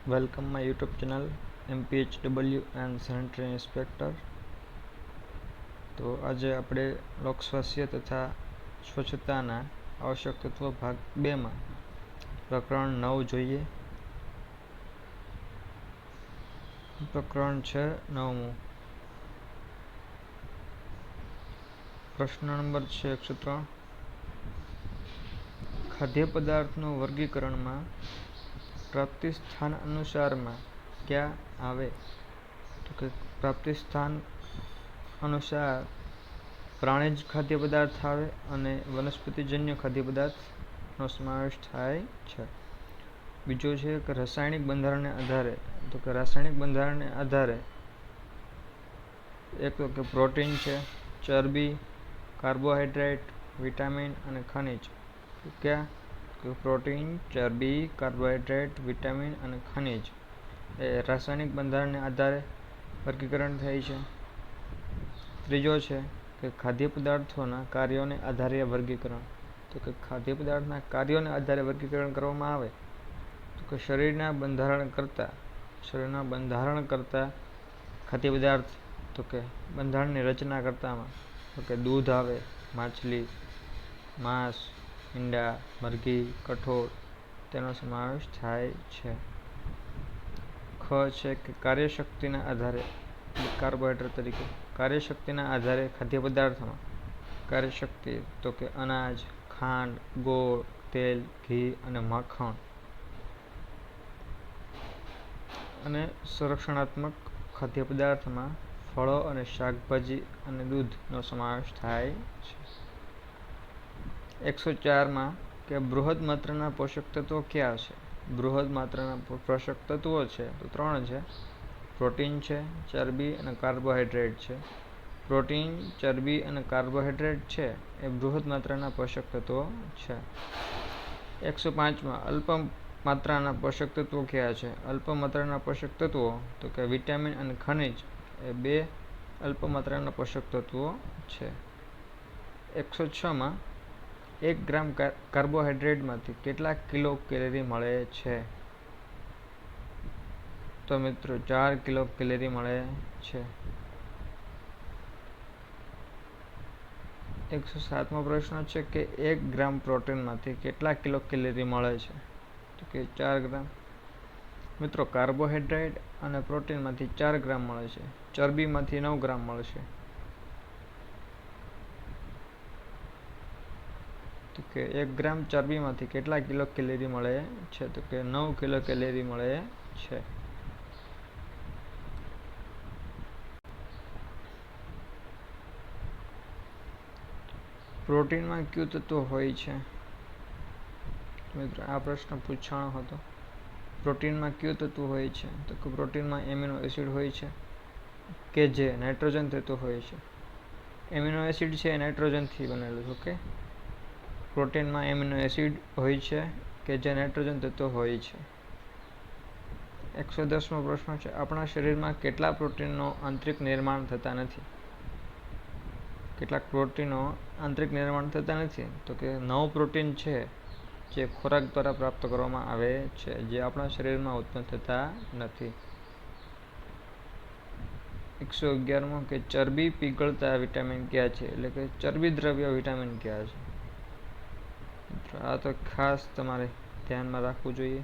Welcome my YouTube channel MPHW and Sanitary Inspector. તો આજે આપણે લોક સ્વાસ્થ્ય તથા સ્વચ્છતાના આવશ્યક તત્વો ભાગ 2 માં પ્રકરણ 9 જોઈએ. પ્રકરણ છે 9મું. પ્રશ્ન નંબર છે 103. ખાદ્ય પદાર્થનું વર્ગીકરણમાં પ્રાપ્તિ સ્થાન અનુસારમાં क्या आवे? तो कि प्राप्ति स्थान अनुसार प्राणीज खाद्य पदार्थ आवे अने वनस्पतिजन्य खाद्य पदार्थनो समावेश थाय छे. बीजो छे कि रासायणिक बंधारणने आधारे. तो कि रासायणिक बंधारणने आधारे एक तो कि प्रोटीन छे, चरबी, कार्बोहाइड्रेट, विटामिन अने खनिज. तो क्या कि प्रोटीन, चरबी, कार्बोहाइड्रेट, विटामिन अने खनिज रासायणिक बंधारणने आधारे वर्गीकरण थाय छे. त्रीजो छे कि खाद्य पदार्थोना कार्योने आधारे वर्गीकरण. तो कि खाद्य पदार्थना कार्योने आधारे वर्गीकरण करवामां आवे तो कि शरीरना बंधारण करता खाद्य पदार्थ. तो कि बंधारणनी रचना करतामां तो कि दूध आवे, माछली, मांस, ईंडा, मरघी, कठोळ तेनो समावेश थाय छे. ख है कि कार्यशक्तिना आधारे कार्बोहाइड्रेट तरीके कार्यशक्तिना आधारे खाद्य पदार्थ में कार्यशक्ति तो कि अनाज, खांड, गोळ, तेल, घी अने माखण अने संरक्षणात्मक खाद्य पदार्थ में फळो अने शाकभाजी अने दूधनो समावेश थाय छे. 104 में कि बृहद मात्राना पोषक तत्वो क्या छे? बृहद मात्राना पोषक तत्वो छे तो 3 छे. प्रोटीन छे, चरबी अने कार्बोहाइड्रेट छे. प्रोटीन, चरबी अने कार्बोहाइड्रेट छे ए बृहद मात्राना पोषक तत्वो छे. 105 में अल्प मात्राना पोषक तत्वो क्या छे? अल्प मात्राना पोषक तत्वो तो कि विटामिन अने खनिज ए 2 अल्प मात्राना पोषक तत्वो छे. 106 में 1 ग्राम कार्बोहाइड्रेट मांथी केटला किलो केलरी मळे छे? तो मित्रों 4 किलो केलरी मळे छे. 107 मो प्रश्न है कि 1 ग्राम प्रोटीन मांथी केटला किलो केलरी मळे छे? तो कि 4 ग्राम. मित्रों कार्बोहाइड्रेट अने प्रोटीन मांथी 4 ग्राम मळे छे. चरबी मांथी 9 ग्राम मळशे. तो कि 1 ग्राम चरबी मांथी केटला किलो केलरी मळे छे? तो कि 9 किलो केलरी मळे छे. प्रोटीन में क्यू तत्व होय छे? मित्रों आ प्रश्न पूछाणो हतो. प्रोटीन में क्यू तत्व होय छे? तो कि प्रोटीन में एमिनो एसिड होय छे के जे नाइट्रोजन तत्व होय छे. एमिनो एसिड छे नाइट्रोजन थी बनेलुं छे. ओके प्रोटीन में एमिनो एसिड होय छे के जे नाइट्रोजन तत्व होय छे. 110 मो प्रश्न है अपना शरीर में केटला प्रोटीनों आंतरिक निर्माण थता नथी? केटलाक प्रोटीनों आंतरिक निर्माण थता नथी? तो कि 9 प्रोटीन है जे खोराक द्वारा प्राप्त करवामां आवे छे जे अपना शरीर में उत्पन्न थता नथी. 111 मो कि चरबी पीगळता विटामिन क्या है? एटले कि चरबी द्रव्य विटामिन क्या है? आ तो खास तमारे ध्यान में राखवुं जोईए.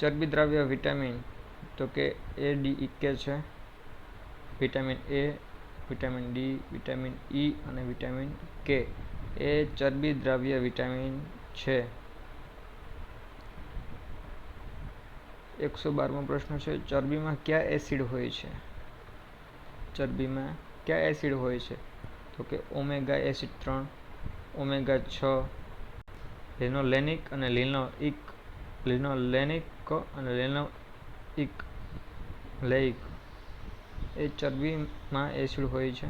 चरबी द्रव्य विटामिन तो कि ए डी ई के छे. Vitamin A, vitamin D, vitamin E और विटामिन के ए चरबी द्रव्य विटामिन छे. 112मो प्रश्न है चरबी में क्या एसिड होय छे? चरबी में क्या एसिड होय छे? तो कि ओमेगा एसिड 3, ओमेगा 6, लिनोलेनिक और लिनोइक लेइक ए चरबी में एसिड होय छे.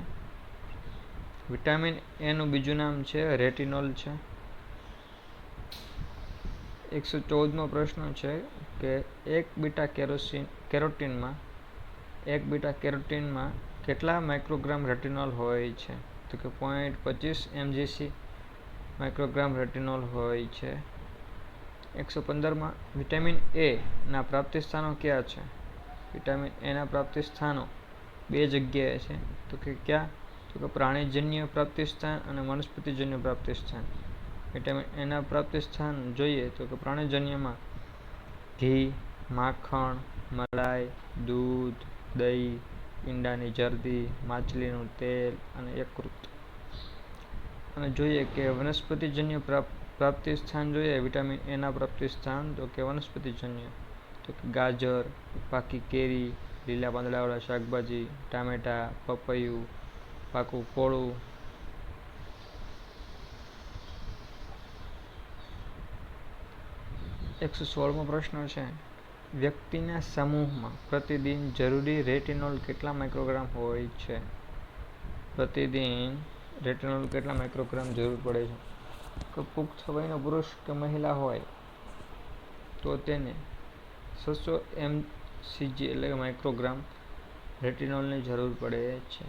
विटामिन ए नु बीजू नाम छे रेटिनोल छे. 114मो प्रश्न है कि 1 बीटा केरोटीन में केटला माइक्रोग्राम रेटिनोल होय छे? तो कि 0.25 mgc माइक्रोग्राम रेटिनोल होय छे. 115માં વિટામિન એ ના પ્રાપ્તિ સ્થાનો ક્યાં છે? વિટામિન એના પ્રાપ્તિ સ્થાનો બે જગ્યાએ છે. તો કે ક્યાં? તો કે પ્રાણીજન્ય પ્રાપ્તિ સ્થાન અને વનસ્પતિજન્ય પ્રાપ્તિ સ્થાન. વિટામિન એના પ્રાપ્તિ સ્થાન જોઈએ તો કે પ્રાણીજન્યમાં ઘી, માખણ, મલાઈ, દૂધ, દહીં, ઈંડાની જરદી, માછલીનું તેલ અને યકૃત. અને જોઈએ કે વનસ્પતિજન્ય પ્રાપ્તિ સ્થાન જોઈએ વિટામિન એના પ્રાપ્તિ સ્થાન તો કે વનસ્પતિજન્ય તો કે ગાજર, પાકી કેરી, લીલા પાંદડાવાળા શાકભાજી, ટામેટા, પપૈયું, પાકું કોળું. 116મો પ્રશ્ન છે. વ્યક્તિના સમૂહમાં પ્રતિદિન જરૂરી રેટિનોલ કેટલા માઇક્રોગ્રામ હોય છે? પ્રતિદિન રેટિનોલ કેટલા માઇક્રોગ્રામ જરૂર પડે છે? કે પુખ્ત વયનો પુરુષ કે મહિલા હોય તો તેને 600 mcg એટલે કે માઇક્રોગ્રામ રેટિનોલની જરૂર પડે છે.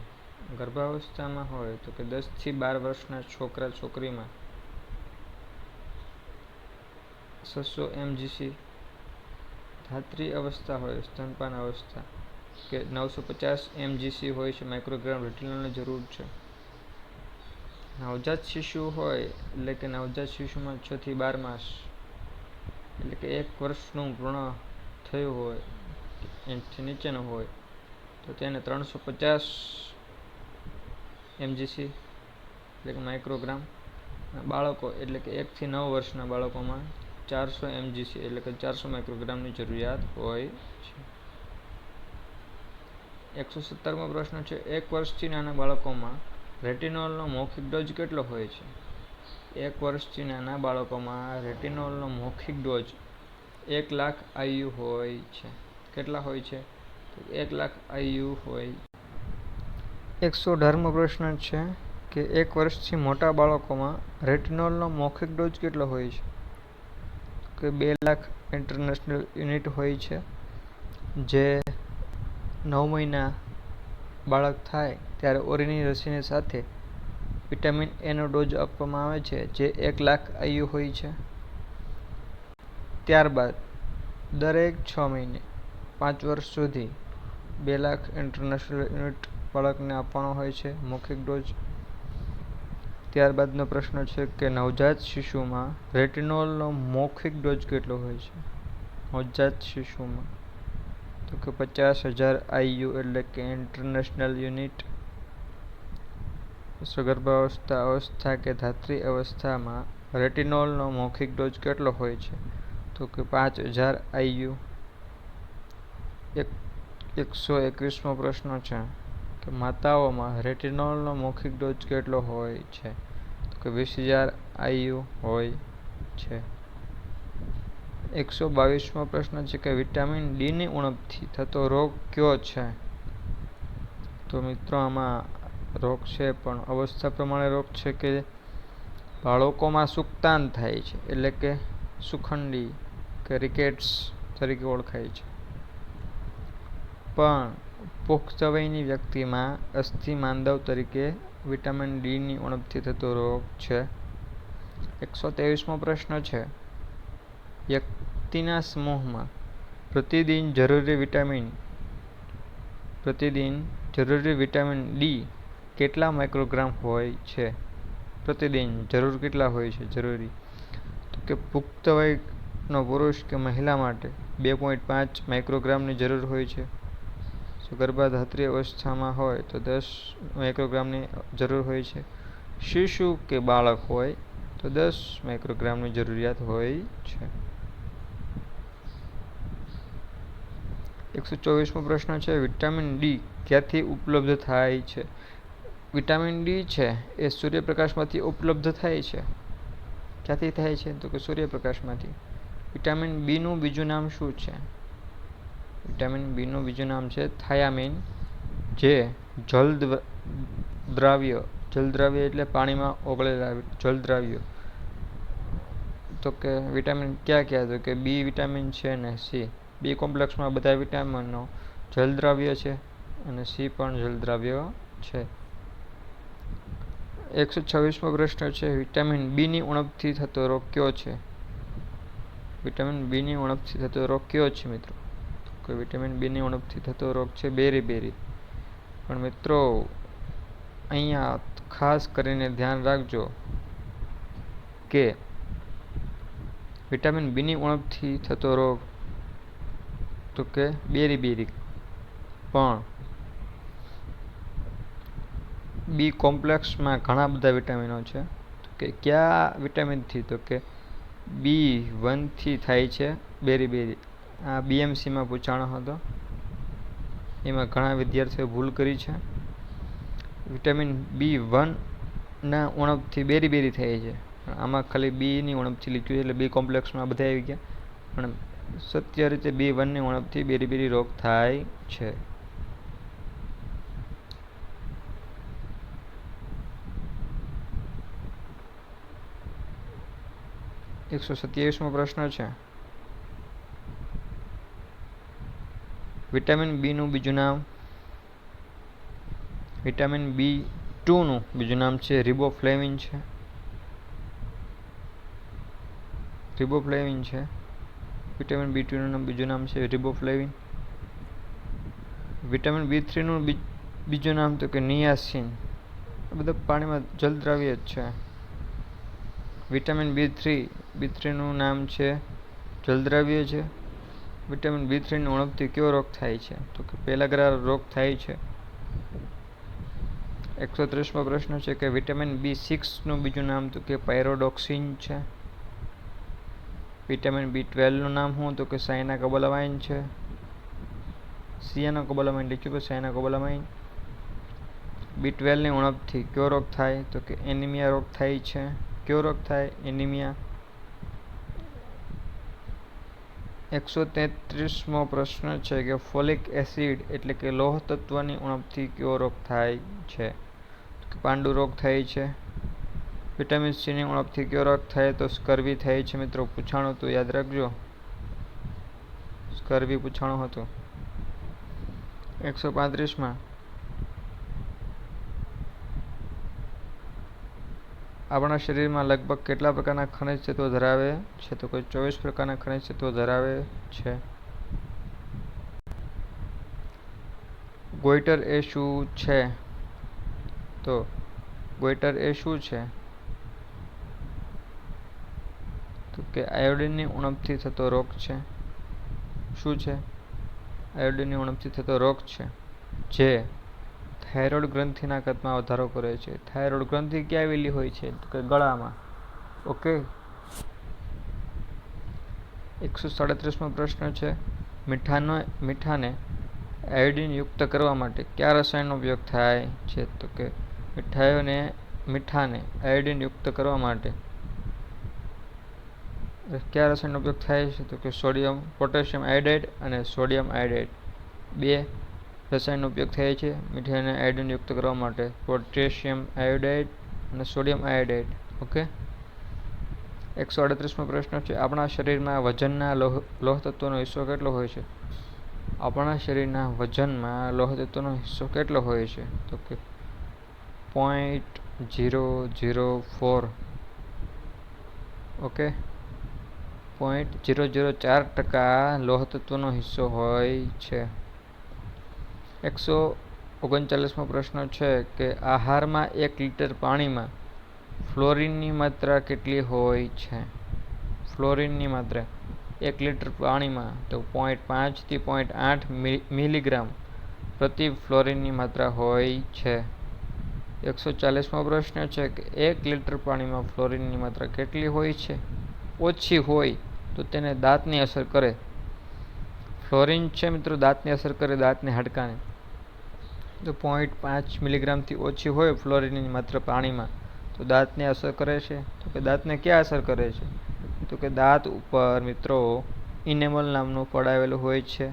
ગર્ભાવસ્થામાં હોય તો કે 10 થી 12 વર્ષના છોકરા છોકરીમાં 600 mgc. ધાત્રી અવસ્થા હોય સ્તનપાન અવસ્થા કે 950 mgc હોય છે માઇક્રોગ્રામ રેટિનોલની જરૂર છે. નવજાત શિશુ હોય એટલે કે નવજાત શિશુમાં 6 થી 12 માસ એટલે કે 1 વર્ષનું પૂર્ણ થયું હોય એનાથી નીચેનું હોય તો તેને 350 mgc એટલે કે માઇક્રોગ્રામ. બાળકો એટલે કે 1 થી 9 વર્ષના બાળકોમાં 400 mgc એટલે કે 400 માઇક્રોગ્રામની જરૂરિયાત હોય છે. 117મો પ્રશ્ન છે. 1 વર્ષથી નાના બાળકોમાં રેટિનોલનો મૌખિક ડોઝ કેટલો હોય છે? 1 વર્ષથી નાના બાળકોમાં રેટિનોલનો મૌખિક ડોઝ 1 લાખ IU હોય છે. કેટલા હોય છે? તો 1 લાખ IU હોય. 118મો પ્રશ્ન છે કે 1 વર્ષથી મોટા બાળકોમાં રેટિનોલનો મૌખિક ડોઝ કેટલો હોય છે? કે 2 લાખ ઇન્ટરનેશનલ યુનિટ હોય છે. જે 9 મહિના બાળક થાય ત્યારે ઓરીની રસીની સાથે વિટામિન એનો ડોઝ આપવામાં આવે છે જે 1 લાખ IU હોય છે. ત્યારબાદ દરેક 6 મહિને 5 વર્ષ સુધી 2 લાખ ઇન્ટરનેશનલ યુનિટ બાળકને આપવાનો હોય છે મૌખિક ડોઝ. ત્યારબાદનો પ્રશ્ન છે કે નવજાત શિશુમાં રેટિનોલનો મૌખિક ડોઝ કેટલો હોય છે? નવજાત શિશુમાં તો કે 50,000 IU એટલે કે ઇન્ટરનેશનલ યુનિટ. સગર્ભાવસ્થા અવસ્થા કે ધાત્રી અવસ્થામાં રેટિનોલનો મૌખિક ડોઝ કેટલો હોય છે? તો કે 5,000 IU. 121મો પ્રશ્ન છે કે માતાઓમાં રેટિનોલનો મૌખિક ડોઝ કેટલો હોય છે? તો કે 20,000 IU હોય છે. 122મો પ્રશ્ન છે કે વિટામિન ડીની ઉણપથી થતો રોગ કયો છે? તો મિત્રો આમાં રોગ છે પણ અવસ્થા પ્રમાણે રોગ છે કે બાળકોમાં સુક્તાન થાય છે એટલે કે સુખંડી કે રિકેટ્સ તરીકે ઓળખાય છે. પણ પુખ્ત વયની વ્યક્તિમાં અસ્થિ માંદવ તરીકે વિટામિન ડીની ઉણપથી થતો રોગ છે. 123મો પ્રશ્ન છે. વ્યક્તિના સમૂહમાં પ્રતિદિન જરૂરી વિટામિન ડી કેટલા માઇક્રોગ્રામ હોય છે? પ્રતિદિન જરૂર કેટલા હોય છે જરૂરી? તો કે પુખ્ત વયનો પુરુષ કે મહિલા માટે 2.5 માઇક્રોગ્રામની જરૂર હોય છે. ગર્ભાધાત્રી અવસ્થામાં હોય તો 10 માઇક્રોગ્રામની જરૂર હોય છે. શિશુ કે બાળક હોય તો 10 માઇક્રોગ્રામની જરૂરિયાત હોય છે. 124મો પ્રશ્ન છે. વિટામિન ડી ક્યાંથી ઉપલબ્ધ થાય છે? વિટામિન ડી છે એ સૂર્યપ્રકાશમાંથી ઉપલબ્ધ થાય છે. ક્યાંથી થાય છે? તો કે સૂર્યપ્રકાશમાંથી. વિટામિન બીનું બીજું નામ શું છે? વિટામિન બીનું બીજું નામ છે થાયામીન, જે જલદ્રાવ્ય એટલે પાણીમાં ઓગળેલા જલદ્રાવ્યો. તો કે વિટામિન ક્યાં? તો કે બી વિટામિન છે અને સી. બી કોમ્પ્લેક્સમાં બધા વિટામિનો જલદ્રાવ્ય છે અને સી પણ જલદ્રાવ્ય છે. 126મો પ્રશ્ન છે. વિટામિન બીની ઉણપથી થતો રોગ કયો છે? વિટામિન બીની ઉણપથી થતો રોગ કયો છે મિત્રો? તો વિટામિન બીની ઉણપથી થતો રોગ છે બેરી. પણ મિત્રો અહીંયા ખાસ કરીને ધ્યાન રાખજો કે વિટામિન બીની ઉણપથી થતો રોગ તો કે બેરી. પણ બી કોમ્પ્લેક્સમાં ઘણા બધા વિટામિનો છે. તો કે કયા વિટામિનથી? તો કે B1થી થાય છે બેરી. આ BMCમાં પૂછાણો હતો, એમાં ઘણા વિદ્યાર્થીઓ ભૂલ કરી છે. વિટામિન B1 ના ઉણપથી બેરી થાય છે. આમાં ખાલી બીની ઉણપથી લખ્યું છે, એટલે બી કોમ્પ્લેક્સમાં બધા આવી ગયા. પણ સત્ય રીતે B1ની ઉણપથી બેરી રોગ થાય છે. એકસો 27મો પ્રશ્ન છે. વિટામિન બીનું બીજું નામ. વિટામિન B2નું બીજું નામ છે રિબોફ્લેવિન છે. વિટામિન B2નું બીજું નામ છે રિબોફ્લેવિન. વિટામિન B3નું બીજું નામ તો કે નિયાસિન. આ બધા પાણીમાં જલદ્રાવ્ય જ છે. વિટામિન B3નું નામ છે જલદ્રાવ્ય છે. વિટામિન B3ની ઉણપથી કયો રોગ થાય છે? તો કે પેલાગ્રા રોગ થાય છે. 130મો પ્રશ્ન છે કે વિટામિન B6નું બીજું નામ તો કે પાયરોડોક્સિન છે. વિટામિન B12નું નામ શું? તો કે સાયનાકોબાલામાઇન છે. સિયાનોકોબાલામાઇન લખ્યું કે સાયનાકોબાલામાઇન. B12ની ઉણપથી કયો રોગ થાય? તો કે એનિમિયા રોગ થાય છે. કયો રોગ થાય? એનિમિયા. 133મો પ્રશ્ન છે કે ફોલિક એસિડ એટલે કે લોહ તત્વની ઉણપથી કયો રોગ થાય છે? તો કે પાંડુ રોગ થાય છે. વિટામિન Cની ઉણપથી કયો રોગ થાય? તો સ્કર્વી થાય છે. મિત્રો પૂછાણું તો યાદ રાખજો, સ્કર્વી પૂછાણું હતું. 135માં આપણા શરીરમાં લગભગ કેટલા પ્રકારના ખનિજ તત્વો ધરાવે છે? તો કોઈ 24 પ્રકારના ખનિજ તત્વો ધરાવે છે. ગોઈટર એ શું છે? તો ગોઈટર એ શું છે? તો કે આયોડિનની ઉણપથી થતો રોગ છે. શું છે? આયોડિનની ઉણપથી થતો રોગ છે, જે થાઇરોઇડ ગ્રંથિના કદમાં વધારો કરે છે. થાઇરોઇડ ગ્રંથિ ક્યાં આવેલી હોય છે? તો કે ગળામાં. ઓકે. 137મો પ્રશ્ન છે. મીઠાને આયોડિન યુક્ત કરવા માટે કયા રસાયણનો ઉપયોગ થાય છે? તો કે મીઠાને આયોડિન યુક્ત કરવા માટે કયા રસાયણનો ઉપયોગ થાય છે? તો કે પોટેશિયમ આયોડાઇડ અને સોડિયમ આયોડાઇડ, બે રસાયણનો ઉપયોગ થાય છે મીઠાને આયોડિન યુક્ત કરવા માટે. પોટેશિયમ આયોડાઇડ અને સોડિયમ આયોડાઇડ. ઓકે. 138મો પ્રશ્ન છે. આપણા શરીરમાં વજનના લોહ તત્વનો હિસ્સો કેટલો હોય છે? આપણા શરીરના વજનમાં લોહ તત્વનો હિસ્સો કેટલો હોય છે? તો કે 0.004. ઓકે. 0.004% લોહ તત્વનો હિસ્સો હોય છે. 139મો પ્રશ્ન છે કે આહારમાં 1 લિટર પાણીમાં ફ્લોરિનની માત્રા કેટલી હોય છે? ફ્લોરિનની માત્રા 1 લિટર પાણીમાં તો 0.5 થી 0.8 મિલીગ્રામ પ્રતિ ફ્લોરિનની માત્રા હોય છે. 140મો પ્રશ્ન છે કે 1 લિટર પાણીમાં ફ્લોરિનની માત્રા કેટલી હોય છે? ઓછી હોય તો તેને દાંતની અસર કરે. ફ્લોરિન છે મિત્રો દાંતની અસર કરે, દાંતને હાડકાને. તો 0.5 મિલીગ્રામથી ઓછી હોય ફ્લોરિનની માત્રા પાણીમાં તો દાંતને અસર કરે છે. તો કે દાંતને ક્યાં અસર કરે છે? તો કે દાંત ઉપર મિત્રો ઇનેમલ નામનું પડ આવેલું હોય છે.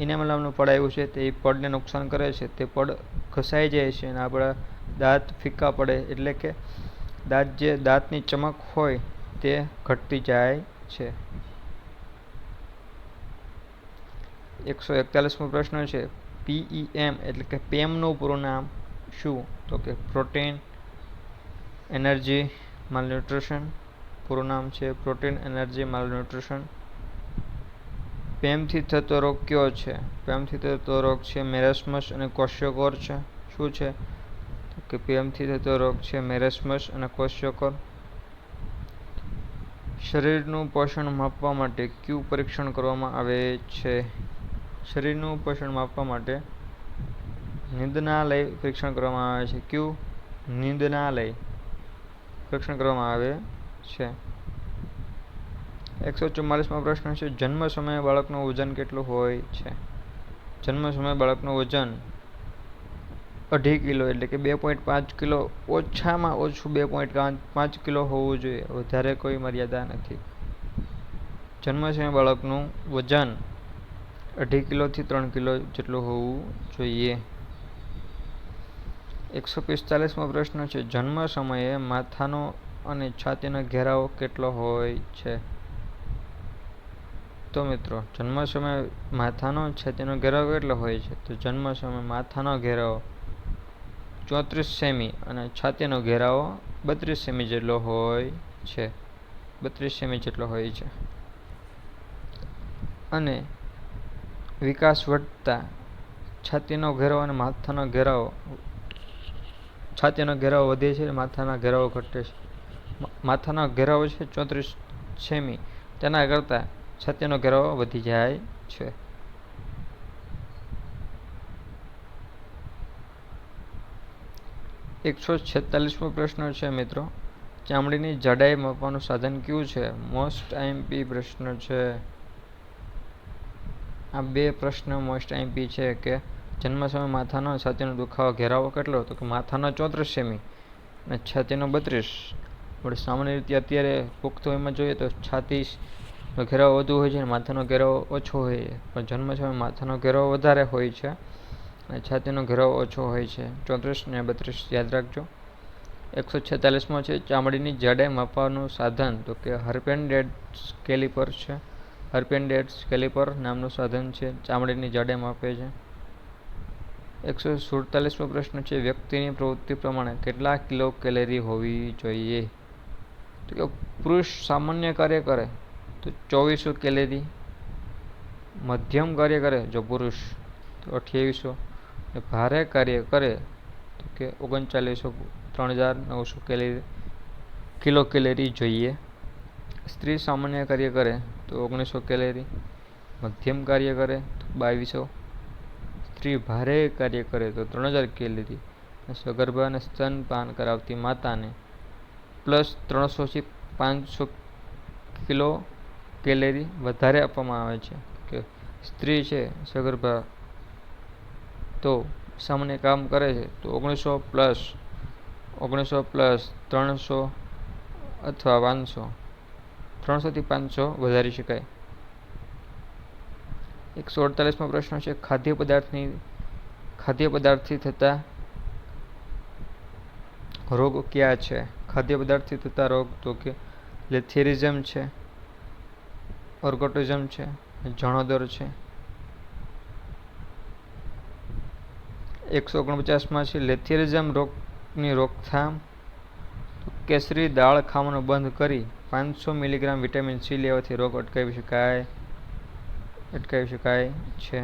ઇનેમલ નામનું પડ આવ્યું છે તે પડને નુકસાન કરે છે. તે પડ ઘસાઈ જાય છે અને આપણા દાંત ફીકા પડે, એટલે કે દાંતની ચમક હોય તે ઘટતી જાય છે. 141મો પ્રશ્ન છે. PEM એટલે કે PEMનું પૂરું નામ શું? તો કે પ્રોટીન, એનર્જી, માલન્યુટ્રિશન, પૂરું નામ છે પ્રોટીન એનર્જી માલન્યુટ્રિશન. પેમથી થતો રોગ કયો છે? પેમથી થતો રોગ છે મેરેસ્મસ અને ક્વોશિયોકોર છે. શું છે? તો કે પેમથી થતો રોગ છે મેરેસ્મસ અને ક્વોશિયોકોર. શરીરનું પોષણ માપવા માટે કયું પરીક્ષણ કરવામાં આવે છે? શરીરનું પોષણ માપવા માટે નિંદનાલય પરીક્ષણ કરવામાં આવે છે. કયું? નિંદનાલય પરીક્ષણ કરવામાં આવે છે. 144મો પ્રશ્ન છે જન્મ સમયે બાળકનું વજન કેટલું હોય છે? જન્મ સમયે બાળકનું વજન 2.5 કિલો એટલે કે 2.5 કિલો, ઓછામાં ઓછું 2.5 કિલો હોવું જોઈએ, વધારે કોઈ મર્યાદા નથી. જન્મ સમયે બાળકનું વજન 2.5 કિલોથી 3 કિલો જેટલું હોવું જોઈએ. 145મો પ્રશ્ન છે જન્મ સમયે માથાનો અને છાતીનો ઘેરાવો કેટલો હોય છે? તો મિત્રો જન્મ સમયે માથાનો અને છાતીનો ઘેરાવો કેટલો હોય છે? તો જન્મ સમયે માથાનો ઘેરાવો 34 સેમી અને છાતીનો ઘેરાવો 32 સેમી જેટલો હોય છે. 32 સેમી જેટલો હોય છે. અને વિકાસ વધતા છાતીનો ઘેરાવો અને માથાનો ઘેરાવો, છાતીનો ઘેરાવો વધે છે, માથાના ઘેરાવો ઘટે છે. માથાનો ઘેરાવો છે 34 સેમી, તેના કરતાં છાતીનો ઘેરાવો વધી જાય છે. એકસો 46મો પ્રશ્ન છે મિત્રો ચામડીની જાડાઈ માપવાનું સાધન કયું છે? મોસ્ટ આઈએમપી પ્રશ્ન છે. આ બે પ્રશ્ન મોસ્ટ આઈએમપી છે કે જન્મ સમયે માથાનો અને છાતીનો દુખાવો ઘેરાવો કેટલો? તો કે માથાનો 34 સેમી અને છાતીનો 32. આપણે સામાન્ય રીતે અત્યારે પુખ્ત વયમાં જોઈએ તો છાતીનો ઘેરાવો વધુ હોય છે અને માથાનો ઘેરાવો ઓછો હોય છે, પણ જન્મ સમયે માથાનો ઘેરાવો વધારે હોય છે અને છાતીનો ઘેરાવો ઓછો હોય છે. 34 અને 32 યાદ રાખજો. 146મો છે ચામડીની જાડાઈ માપવાનું સાધન, તો કે હર્પેન્ડેટ્સ કેલિપર છે. હર્પેન્ડેટ્સ કેલિપર નામનું સાધન છે, ચામડીની જાડાઈ માપે છે. 147મો પ્રશ્ન છે વ્યક્તિની પ્રવૃત્તિ પ્રમાણે કેટલા કિલો કેલરી હોવી જોઈએ? તો કે પુરુષ સામાન્ય કાર્ય કરે તો 2400 કેલરી, મધ્યમ કાર્ય કરે જો પુરુષ તો 2800, ભારે કાર્ય કરે તો કે 3900, 3900 કિલો કેલરી જોઈએ. સ્ત્રી સામાન્ય કાર્ય કરે તો 1900 કેલરી, મધ્યમ કાર્ય કરે તો 2200, સ્ત્રી ભારે કાર્ય કરે તો 3000 કેલરી, સગર્ભા અને સ્તનપાન કરાવતી માતાને પ્લસ 300 થી 500 કિલો કેલરી વધારે આપવામાં આવે છે. કે સ્ત્રી છે સગર્ભા તો સામાન્ય કામ કરે છે તો 1900 પ્લસ 300 અથવા 500, 300 થી 500 વધારી શકાય. 148મો પ્રશ્ન છે ખાદ્ય પદાર્થથી થતા રોગ કયા છે? ખાદ્ય પદાર્થથી થતા રોગ તો કે લેથેરિઝમ છે, ઓર્ગોટિઝમ છે, જણોદર છે. 149માં છે લેથેરિઝમ રોગની રોકથામ, કેસરી દાળ ખાવાનું બંધ કરી 500 મિલીગ્રામ વિટામિન સી લેવાથી રોગ અટકાવી શકાય છે.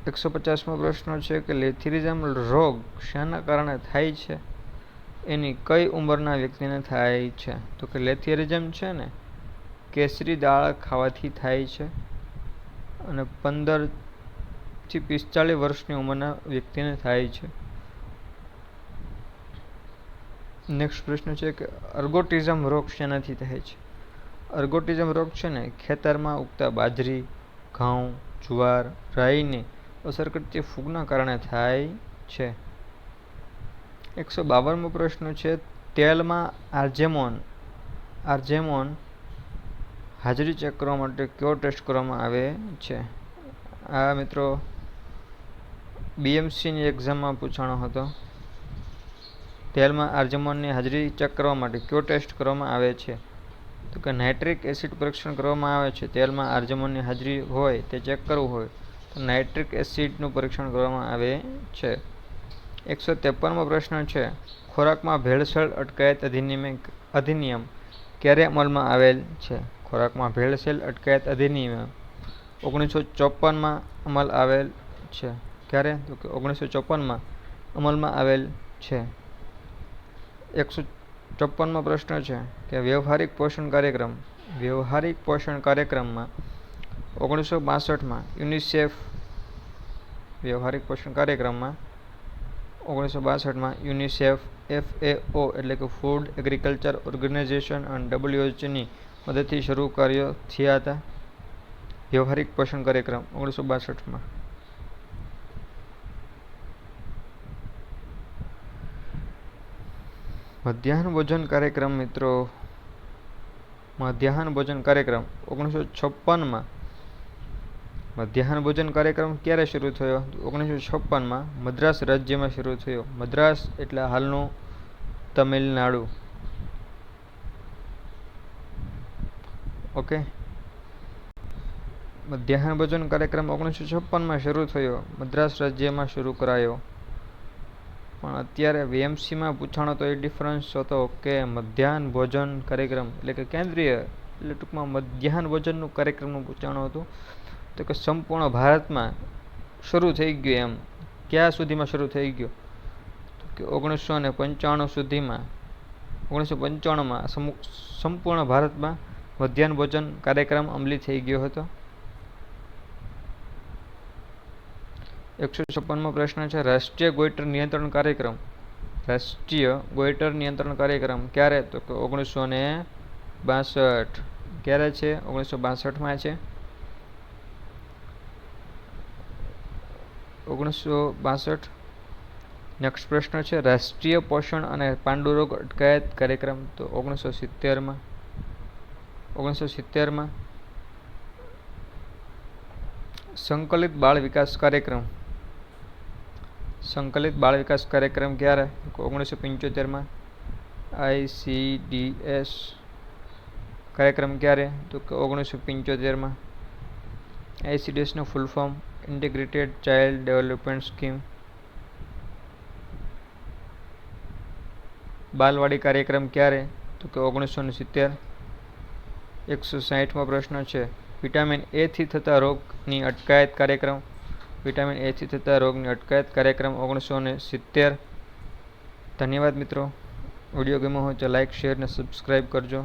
150મો પ્રશ્ન છે કે લેથેરિઝમ રોગ શાના કારણે થાય છે? એની કઈ ઉંમરના વ્યક્તિને થાય છે? તો કે લેથેરિઝમ છે ને કેસરી દાળ ખાવાથી થાય છે અને 15 થી 45 વર્ષની ઉંમરના વ્યક્તિને થાય છે. નેક્સ્ટ પ્રશ્ન છે કે અર્ગોટિઝમ રોગ શેનાથી થાય છે? અર્ગોટિઝમ રોગ છે ને ખેતરમાં ઉગતા બાજરી, ઘઉં, જુવાર, રાઈને અસર કરતી ફૂગના કારણે થાય છે. 152મો પ્રશ્ન છે તેલમાં આર્જેમોન હાજરી ચેક કરવા માટે કયો ટેસ્ટ કરવામાં આવે છે? આ મિત્રો BMCની એક્ઝામમાં પૂછાણો હતો. તેલમાં આર્જેમોનની હાજરી ચેક કરવા માટે કયો ટેસ્ટ કરવામાં આવે છે? તો કે નાઇટ્રિક એસિડ પરીક્ષણ કરવામાં આવે છે. તેલમાં આર્જેમોનની હાજરી હોય તે ચેક કરવું હોય તો નાઇટ્રિક એસિડનું પરીક્ષણ કરવામાં આવે છે. 153મો પ્રશ્ન છે, ખોરાકમાં ભેળસેળ અટકાયત અધિનિયમ ક્યારે અમલમાં આવેલ છે? ખોરાકમાં ભેળસેળ અટકાયત અધિનિયમ 1954માં અમલ આવેલ છે. ક્યારે? તો કે 1954માં અમલમાં આવેલ છે. 154મો પ્રશ્ન છે કે વ્યવહારિક પોષણ કાર્યક્રમમાં 1962માં યુનિસેફ વ્યવહારિક પોષણ કાર્યક્રમમાં 1962માં યુનિસેફ, FAO એટલે કે ફૂડ એગ્રીકલ્ચર ઓર્ગેનાઇઝેશન અને WHOની મદદથી શરૂ થયા હતા. વ્યવહારિક પોષણ કાર્યક્રમ 1962માં. મધ્યાહન ભોજન કાર્યક્રમ મિત્રો, મધ્યાહન ભોજન કાર્યક્રમ 1956માં. મધ્યાહન ભોજન કાર્યક્રમ ક્યારે શરૂ થયો? 1956માં મદ્રાસ રાજ્યમાં શરૂ થયો. મદ્રાસ એટલે હાલનું તમિલનાડુ. ઓકે, મધ્યાહન ભોજન કાર્યક્રમ 1956માં શરૂ થયો, મદ્રાસ રાજ્યમાં શરૂ કરાયો. પણ અત્યારે VMCમાં પૂછાણો તો એ ડિફરન્સ હતો કે મધ્યાહન ભોજન કાર્યક્રમ એટલે કે કેન્દ્રીય એટલે ટૂંકમાં મધ્યાહન ભોજનનું કાર્યક્રમનું પૂછાણું હતું તો કે સંપૂર્ણ ભારતમાં શરૂ થઈ ગયું. એમ ક્યાં સુધીમાં શરૂ થઈ ગયું? તો કે 1995 સુધીમાં. 1995માં સંપૂર્ણ ભારતમાં મધ્યાહન ભોજન કાર્યક્રમ અમલી થઈ ગયો હતો. 156મો પ્રશ્ન છે, રાષ્ટ્રીય ગોઈટર નિયંત્રણ કાર્યક્રમ. રાષ્ટ્રીય ગોઈટર નિયંત્રણ કાર્યક્રમ ક્યારે? તો કે 1962. ક્યારે છે? 1962માં છે. 1962. નેક્સ્ટ પ્રશ્ન છે, રાષ્ટ્રીય પોષણ અને પાંડુરોગ અટકાયત કાર્યક્રમ. તો 1970માં. 1970માં. સંકલિત બાળ વિકાસ કાર્યક્રમ. સંકલિત બાળ વિકાસ કાર્યક્રમ ક્યારે? 1975માં. ICDS કાર્યક્રમ ક્યારે? તો કે 1975માં. ICDS નું full form integrated child development scheme. બાલવાડી કાર્યક્રમ ક્યારે? તો કે 1970. 160મો પ્રશ્ન છે, વિટામિન A થી થતા રોગની અટકાયત કાર્યક્રમ. વિટામિન A થી થતા રોગની અટકાયત કાર્યક્રમ 1970. ધન્યવાદ મિત્રો. વિડીયો ગમ્યો હોય તો લાઇક, શેર અને સબસ્ક્રાઈબ કરજો.